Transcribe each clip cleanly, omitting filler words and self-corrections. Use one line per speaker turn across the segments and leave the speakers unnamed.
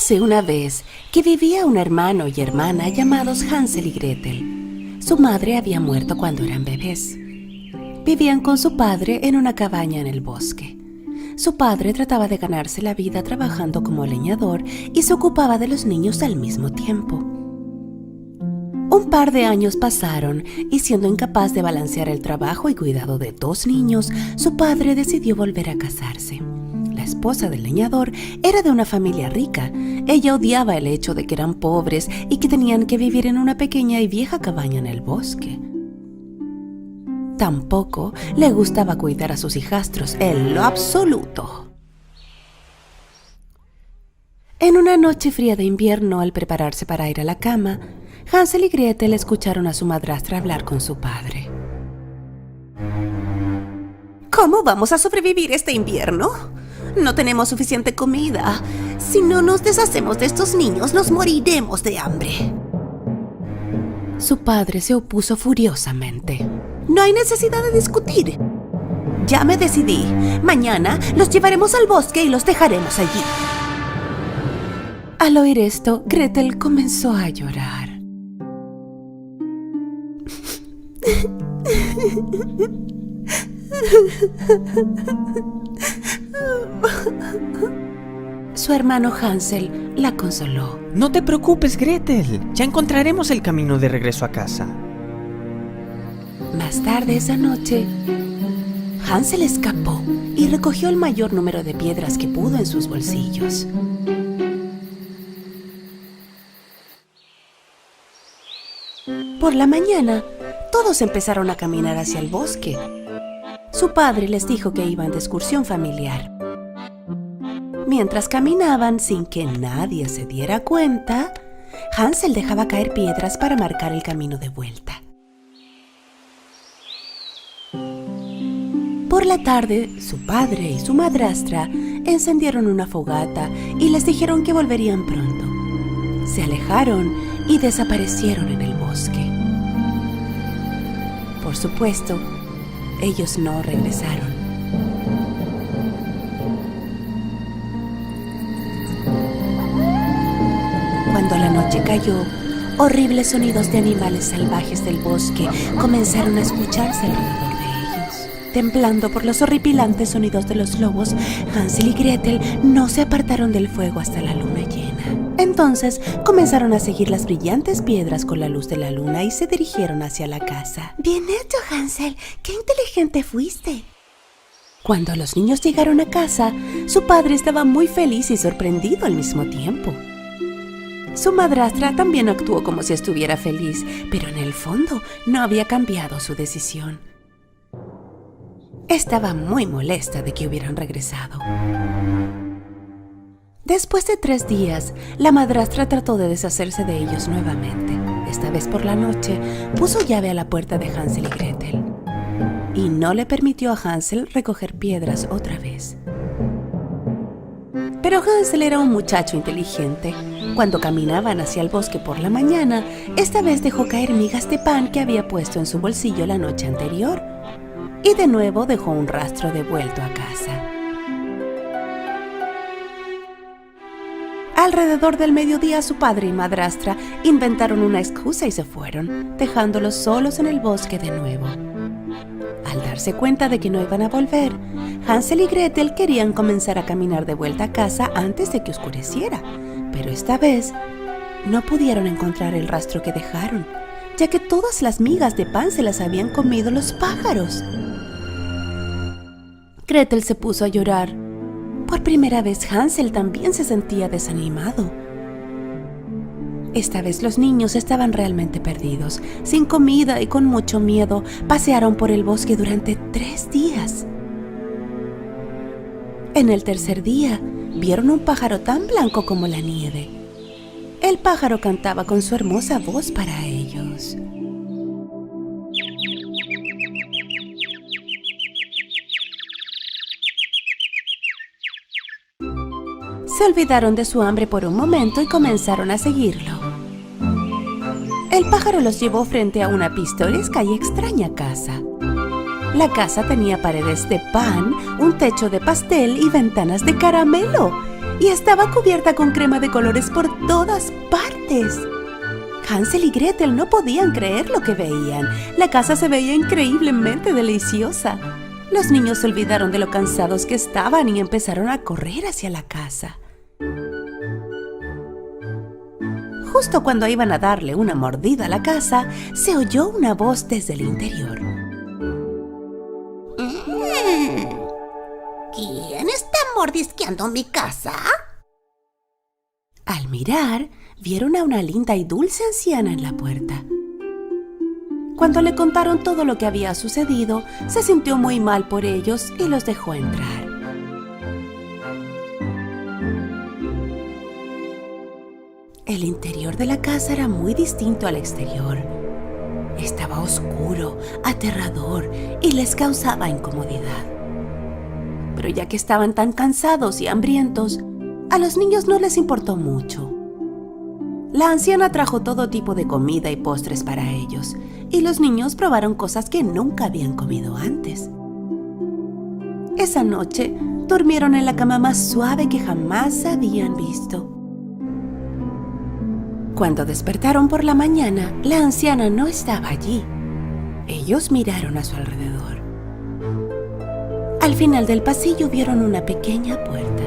Érase una vez que vivía un hermano y hermana llamados Hansel y Gretel. Su madre había muerto cuando eran bebés. Vivían con su padre en una cabaña en el bosque. Su padre trataba de ganarse la vida trabajando como leñador y se ocupaba de los niños al mismo tiempo. Un par de años pasaron y, siendo incapaz de balancear el trabajo y cuidado de 2 niños, su padre decidió volver a casarse. La esposa del leñador era de una familia rica. Ella odiaba el hecho de que eran pobres y que tenían que vivir en una pequeña y vieja cabaña en el bosque. Tampoco le gustaba cuidar a sus hijastros en lo absoluto. En una noche fría de invierno, al prepararse para ir a la cama, Hansel y Gretel escucharon a su madrastra hablar con su padre.
¿Cómo vamos a sobrevivir este invierno? No tenemos suficiente comida. Si no nos deshacemos de estos niños, nos moriremos de hambre.
Su padre se opuso furiosamente.
No hay necesidad de discutir. Ya me decidí. Mañana los llevaremos al bosque y los dejaremos allí.
Al oír esto, Gretel comenzó a llorar. Su hermano Hansel la consoló.
No te preocupes, Gretel. Ya encontraremos el camino de regreso a casa.
Más tarde esa noche, Hansel escapó y recogió el mayor número de piedras que pudo en sus bolsillos. Por la mañana, todos empezaron a caminar hacia el bosque. Su padre les dijo que iban de excursión familiar. Mientras caminaban sin que nadie se diera cuenta, Hansel dejaba caer piedras para marcar el camino de vuelta. Por la tarde, su padre y su madrastra encendieron una fogata y les dijeron que volverían pronto. Se alejaron y desaparecieron en el bosque. Por supuesto, ellos no regresaron. Cuando la noche cayó, horribles sonidos de animales salvajes del bosque comenzaron a escucharse alrededor de ellos. Temblando por los horripilantes sonidos de los lobos, Hansel y Gretel no se apartaron del fuego hasta la luna llena. Entonces comenzaron a seguir las brillantes piedras con la luz de la luna y se dirigieron hacia la casa.
Bien hecho, Hansel. ¡Qué inteligente fuiste!
Cuando los niños llegaron a casa, su padre estaba muy feliz y sorprendido al mismo tiempo. Su madrastra también actuó como si estuviera feliz, pero en el fondo no había cambiado su decisión. Estaba muy molesta de que hubieran regresado. Después de 3 días, la madrastra trató de deshacerse de ellos nuevamente. Esta vez por la noche, puso llave a la puerta de Hansel y Gretel y no le permitió a Hansel recoger piedras otra vez. Pero Hansel era un muchacho inteligente. Cuando caminaban hacia el bosque por la mañana, esta vez dejó caer migas de pan que había puesto en su bolsillo la noche anterior y de nuevo dejó un rastro de vuelto a casa. Alrededor del mediodía, su padre y madrastra inventaron una excusa y se fueron, dejándolos solos en el bosque de nuevo. Al darse cuenta de que no iban a volver, Hansel y Gretel querían comenzar a caminar de vuelta a casa antes de que oscureciera, pero esta vez no pudieron encontrar el rastro que dejaron, ya que todas las migas de pan se las habían comido los pájaros. Gretel se puso a llorar. Por primera vez, Hansel también se sentía desanimado. Esta vez los niños estaban realmente perdidos. Sin comida y con mucho miedo, pasearon por el bosque durante 3 días. En el tercer día, vieron un pájaro tan blanco como la nieve. El pájaro cantaba con su hermosa voz para ellos. Se olvidaron de su hambre por un momento y comenzaron a seguirlo. El pájaro los llevó frente a una pintoresca y extraña casa. La casa tenía paredes de pan, un techo de pastel y ventanas de caramelo.
y estaba cubierta con crema de colores por todas partes. Hansel y Gretel no podían creer lo que veían. La casa se veía increíblemente deliciosa. Los niños se olvidaron de lo cansados que estaban y empezaron a correr hacia la casa. Justo cuando iban a darle una mordida a la casa, se oyó una voz desde el interior.
¿Quién está mordisqueando mi casa?
Al mirar, vieron a una linda y dulce anciana en la puerta. Cuando le contaron todo lo que había sucedido, se sintió muy mal por ellos y los dejó entrar. El interior de la casa era muy distinto al exterior. Estaba oscuro, aterrador y les causaba incomodidad. Pero ya que estaban tan cansados y hambrientos, a los niños no les importó mucho. La anciana trajo todo tipo de comida y postres para ellos, y los niños probaron cosas que nunca habían comido antes. Esa noche durmieron en la cama más suave que jamás habían visto. Cuando despertaron por la mañana, la anciana no estaba allí. Ellos miraron a su alrededor. Al final del pasillo vieron una pequeña puerta.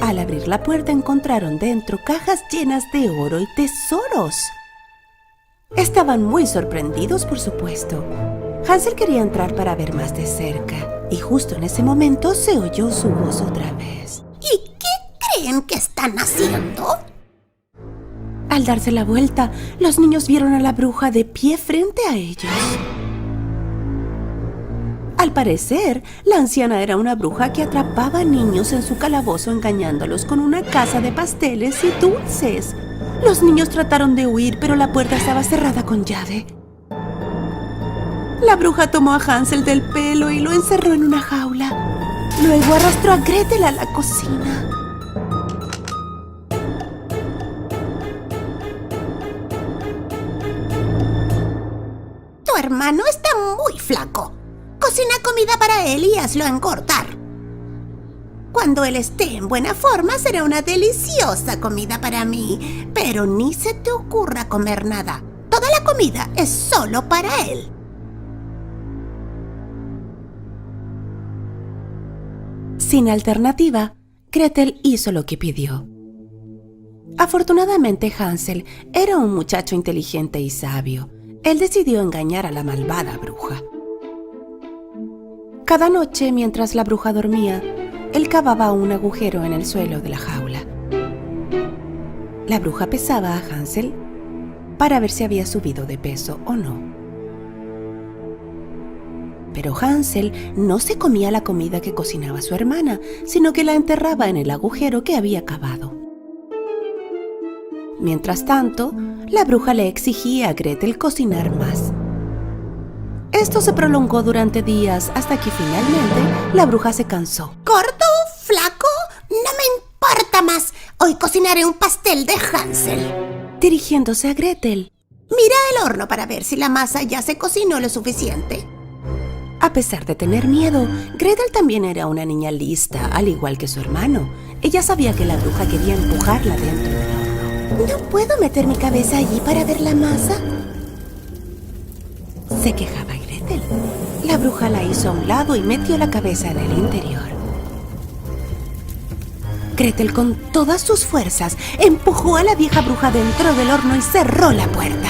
Al abrir la puerta encontraron dentro cajas llenas de oro y tesoros. Estaban muy sorprendidos, por supuesto. Hansel quería entrar para ver más de cerca, y justo en ese momento se oyó su voz otra vez.
¿Y qué creen que están haciendo?
Al darse la vuelta, los niños vieron a la bruja de pie frente a ellos. Al parecer, la anciana era una bruja que atrapaba niños en su calabozo engañándolos con una caja de pasteles y dulces. Los niños trataron de huir, pero la puerta estaba cerrada con llave. La bruja tomó a Hansel del pelo y lo encerró en una jaula. Luego arrastró a Gretel a la cocina.
Tu hermano está muy flaco. Cocina comida para él y hazlo engordar. Cuando él esté en buena forma, será una deliciosa comida para mí. Pero ni se te ocurra comer nada. Toda la comida es solo para él.
Sin alternativa, Gretel hizo lo que pidió. Afortunadamente, Hansel era un muchacho inteligente y sabio. Él decidió engañar a la malvada bruja. Cada noche, mientras la bruja dormía, él cavaba un agujero en el suelo de la jaula. La bruja pesaba a Hansel para ver si había subido de peso o no. Pero Hansel no se comía la comida que cocinaba su hermana, sino que la enterraba en el agujero que había cavado. Mientras tanto, la bruja le exigía a Gretel cocinar más. Esto se prolongó durante días hasta que finalmente la bruja se cansó.
¿Gordo? ¿Flaco? No me importa más. Hoy cocinaré un pastel de Hansel.
Dirigiéndose a Gretel.
Mira el horno para ver si la masa ya se cocinó lo suficiente.
A pesar de tener miedo, Gretel también era una niña lista, al igual que su hermano. Ella sabía que la bruja quería empujarla dentro del horno.
¿No puedo meter mi cabeza allí para ver la masa?
Se quejaba Gretel. La bruja la hizo a un lado y metió la cabeza en el interior. Gretel, con todas sus fuerzas, empujó a la vieja bruja dentro del horno y cerró la puerta.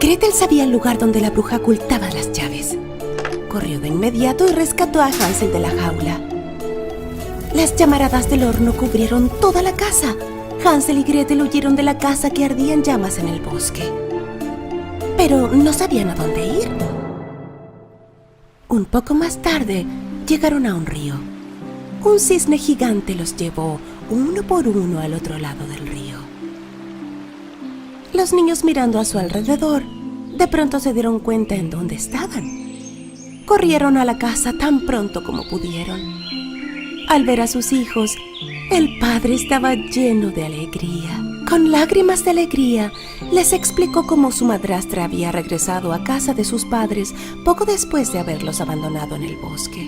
Gretel sabía el lugar donde la bruja ocultaba las llaves. Corrió de inmediato y rescató a Hansel de la jaula. Las llamaradas del horno cubrieron toda la casa. Hansel y Gretel huyeron de la casa que ardía en llamas en el bosque. Pero no sabían a dónde ir. Un poco más tarde, llegaron a un río. Un cisne gigante los llevó uno por uno al otro lado del río. Los niños, mirando a su alrededor, de pronto se dieron cuenta en dónde estaban. Corrieron a la casa tan pronto como pudieron. Al ver a sus hijos, el padre estaba lleno de alegría. Con lágrimas de alegría, les explicó cómo su madrastra había regresado a casa de sus padres poco después de haberlos abandonado en el bosque.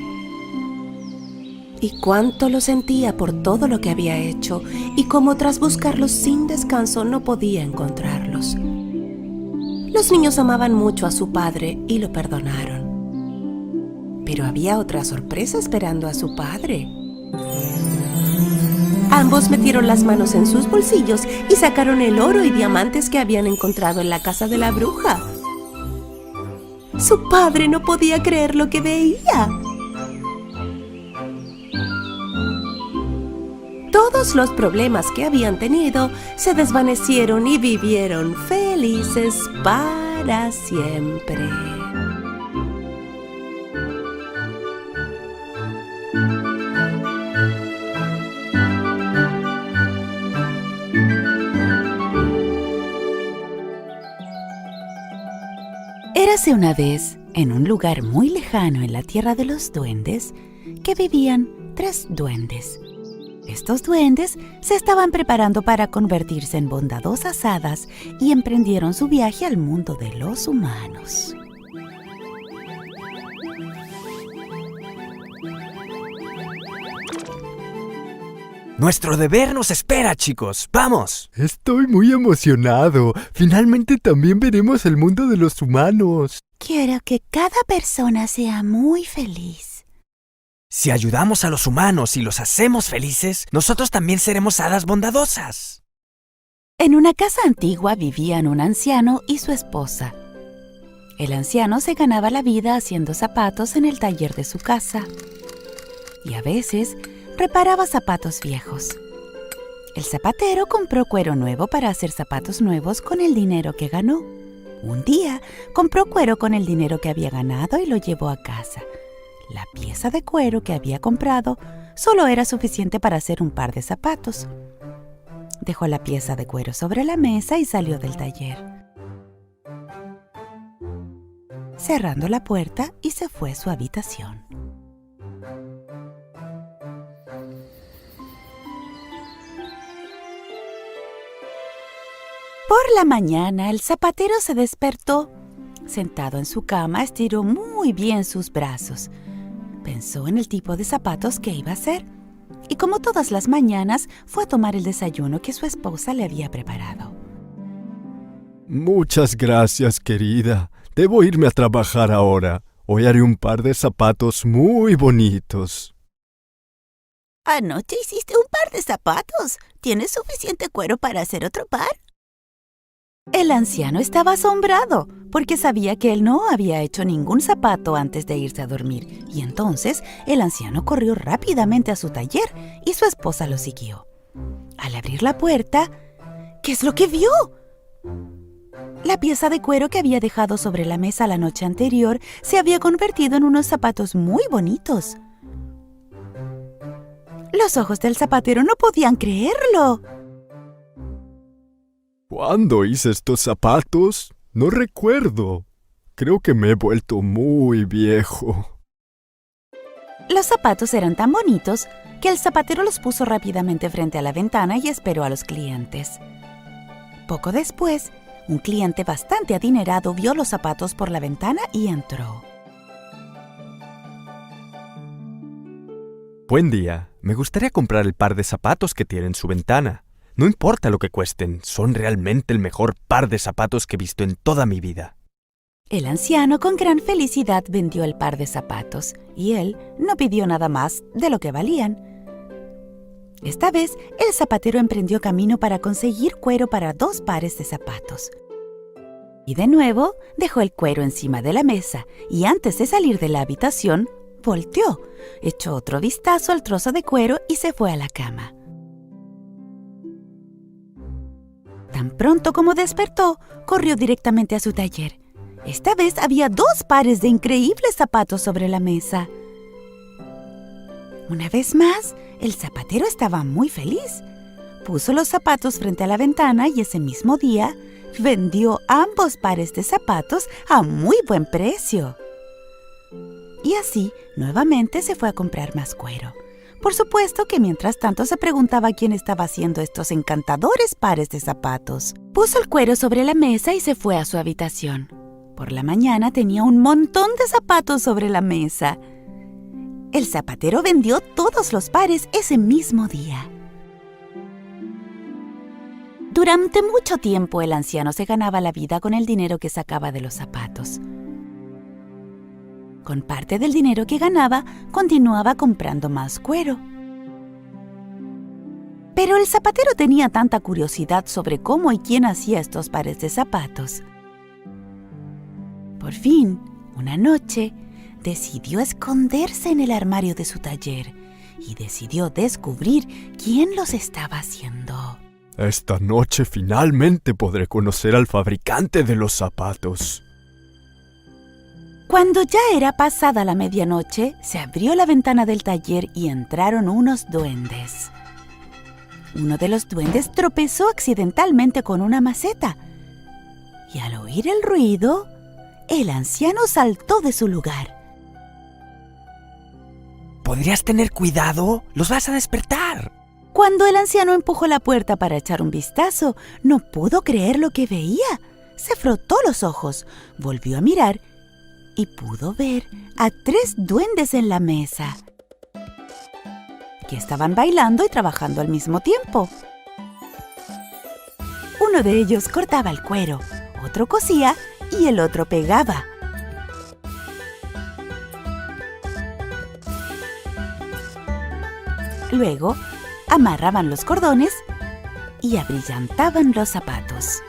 Y cuánto lo sentía por todo lo que había hecho y cómo tras buscarlos sin descanso no podía encontrarlos. Los niños amaban mucho a su padre y lo perdonaron. Pero había otra sorpresa esperando a su padre. Ambos metieron las manos en sus bolsillos y sacaron el oro y diamantes que habían encontrado en la casa de la bruja. Su padre no podía creer lo que veía. Todos los problemas que habían tenido se desvanecieron y vivieron felices para siempre. Érase una vez, en un lugar muy lejano en la tierra de los duendes, que vivían 3 duendes. Estos duendes se estaban preparando para convertirse en bondadosas hadas y emprendieron su viaje al mundo de los humanos.
Nuestro deber nos espera, chicos. ¡Vamos!
Estoy muy emocionado. Finalmente también veremos el mundo de los humanos.
Quiero que cada persona sea muy feliz.
Si ayudamos a los humanos y los hacemos felices, nosotros también seremos hadas bondadosas.
En una casa antigua vivían un anciano y su esposa. El anciano se ganaba la vida haciendo zapatos en el taller de su casa y a veces reparaba zapatos viejos. El zapatero compró cuero nuevo para hacer zapatos nuevos con el dinero que ganó. Un día compró cuero con el dinero que había ganado y lo llevó a casa. La pieza de cuero que había comprado solo era suficiente para hacer un par de zapatos. Dejó la pieza de cuero sobre la mesa y salió del taller, cerrando la puerta, y se fue a su habitación. Por la mañana, el zapatero se despertó. Sentado en su cama, estiró muy bien sus brazos. Pensó en el tipo de zapatos que iba a hacer y, como todas las mañanas, fue a tomar el desayuno que su esposa le había preparado.
Muchas gracias, querida. Debo irme a trabajar ahora. Hoy haré un par de zapatos muy bonitos.
Anoche hiciste un par de zapatos. ¿Tienes suficiente cuero para hacer otro par? El anciano estaba asombrado porque sabía que él no había hecho ningún zapato antes de irse a dormir, y entonces el anciano corrió rápidamente a su taller y su esposa lo siguió. Al abrir la puerta, ¿qué es lo que vio? La pieza de cuero que había dejado sobre la mesa la noche anterior se había convertido en unos zapatos muy bonitos. Los ojos del zapatero no podían creerlo.
¿Cuándo hice estos zapatos? No recuerdo. Creo que me he vuelto muy viejo.
Los zapatos eran tan bonitos que el zapatero los puso rápidamente frente a la ventana y esperó a los clientes. Poco después, un cliente bastante adinerado vio los zapatos por la ventana y entró.
Buen día. Me gustaría comprar el par de zapatos que tiene en su ventana. No importa lo que cuesten, son realmente el mejor par de zapatos que he visto en toda mi vida.
El anciano con gran felicidad vendió el par de zapatos y él no pidió nada más de lo que valían. Esta vez, el zapatero emprendió camino para conseguir cuero para 2 pares de zapatos. Y de nuevo, dejó el cuero encima de la mesa y antes de salir de la habitación, volteó, echó otro vistazo al trozo de cuero y se fue a la cama. Tan pronto como despertó, corrió directamente a su taller. Esta vez había 2 pares de increíbles zapatos sobre la mesa. Una vez más, el zapatero estaba muy feliz. Puso los zapatos frente a la ventana y ese mismo día vendió ambos pares de zapatos a muy buen precio. Y así, nuevamente se fue a comprar más cuero. Por supuesto que mientras tanto se preguntaba quién estaba haciendo estos encantadores pares de zapatos. Puso el cuero sobre la mesa y se fue a su habitación. Por la mañana tenía un montón de zapatos sobre la mesa. El zapatero vendió todos los pares ese mismo día. Durante mucho tiempo el anciano se ganaba la vida con el dinero que sacaba de los zapatos. Con parte del dinero que ganaba, continuaba comprando más cuero. Pero el zapatero tenía tanta curiosidad sobre cómo y quién hacía estos pares de zapatos. Por fin, una noche, decidió esconderse en el armario de su taller y decidió descubrir quién los estaba haciendo.
Esta noche finalmente podré conocer al fabricante de los zapatos.
Cuando ya era pasada la medianoche, se abrió la ventana del taller y entraron unos duendes. Uno de los duendes tropezó accidentalmente con una maceta y al oír el ruido, el anciano saltó de su lugar.
¿Podrías tener cuidado? ¡Los vas a despertar!
Cuando el anciano empujó la puerta para echar un vistazo, no pudo creer lo que veía. Se frotó los ojos, volvió a mirar y pudo ver a 3 duendes en la mesa, que estaban bailando y trabajando al mismo tiempo. Uno de ellos cortaba el cuero, otro cosía y el otro pegaba. Luego, amarraban los cordones y abrillantaban los zapatos.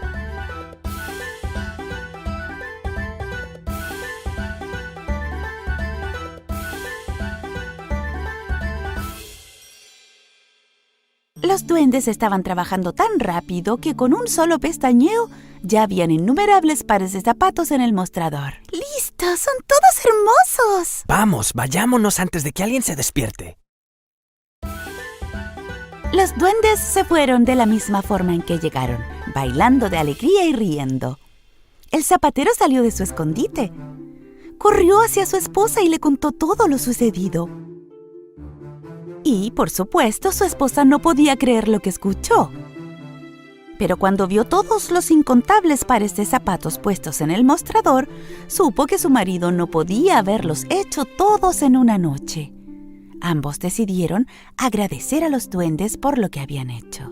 Los duendes estaban trabajando tan rápido que con un solo pestañeo ya habían innumerables pares de zapatos en el mostrador.
¡Listos! ¡Son todos hermosos!
Vamos, vayámonos antes de que alguien se despierte.
Los duendes se fueron de la misma forma en que llegaron, bailando de alegría y riendo. El zapatero salió de su escondite. Corrió hacia su esposa y le contó todo lo sucedido. Y, por supuesto, su esposa no podía creer lo que escuchó. Pero cuando vio todos los incontables pares de zapatos puestos en el mostrador, supo que su marido no podía haberlos hecho todos en una noche. Ambos decidieron agradecer a los duendes por lo que habían hecho.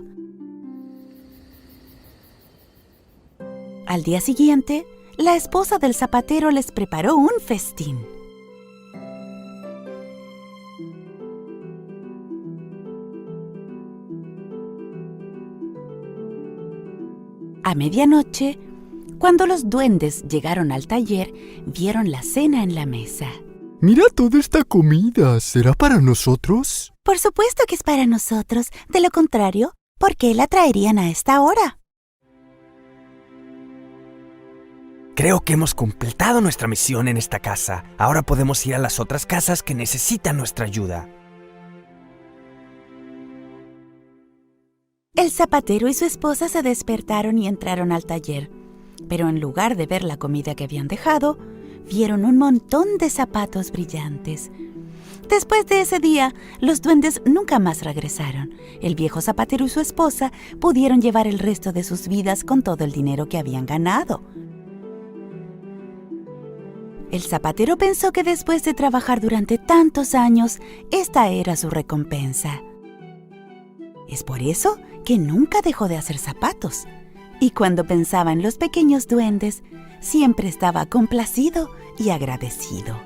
Al día siguiente, la esposa del zapatero les preparó un festín. A medianoche, cuando los duendes llegaron al taller, vieron la cena en la mesa.
Mira toda esta comida. ¿Será para nosotros?
Por supuesto que es para nosotros. De lo contrario, ¿por qué la traerían a esta hora?
Creo que hemos completado nuestra misión en esta casa. Ahora podemos ir a las otras casas que necesitan nuestra ayuda.
El zapatero y su esposa se despertaron y entraron al taller, pero en lugar de ver la comida que habían dejado, vieron un montón de zapatos brillantes. Después de ese día, los duendes nunca más regresaron. El viejo zapatero y su esposa pudieron llevar el resto de sus vidas con todo el dinero que habían ganado. El zapatero pensó que después de trabajar durante tantos años, esta era su recompensa. Es por eso que nunca dejó de hacer zapatos. Y cuando pensaba en los pequeños duendes, siempre estaba complacido y agradecido.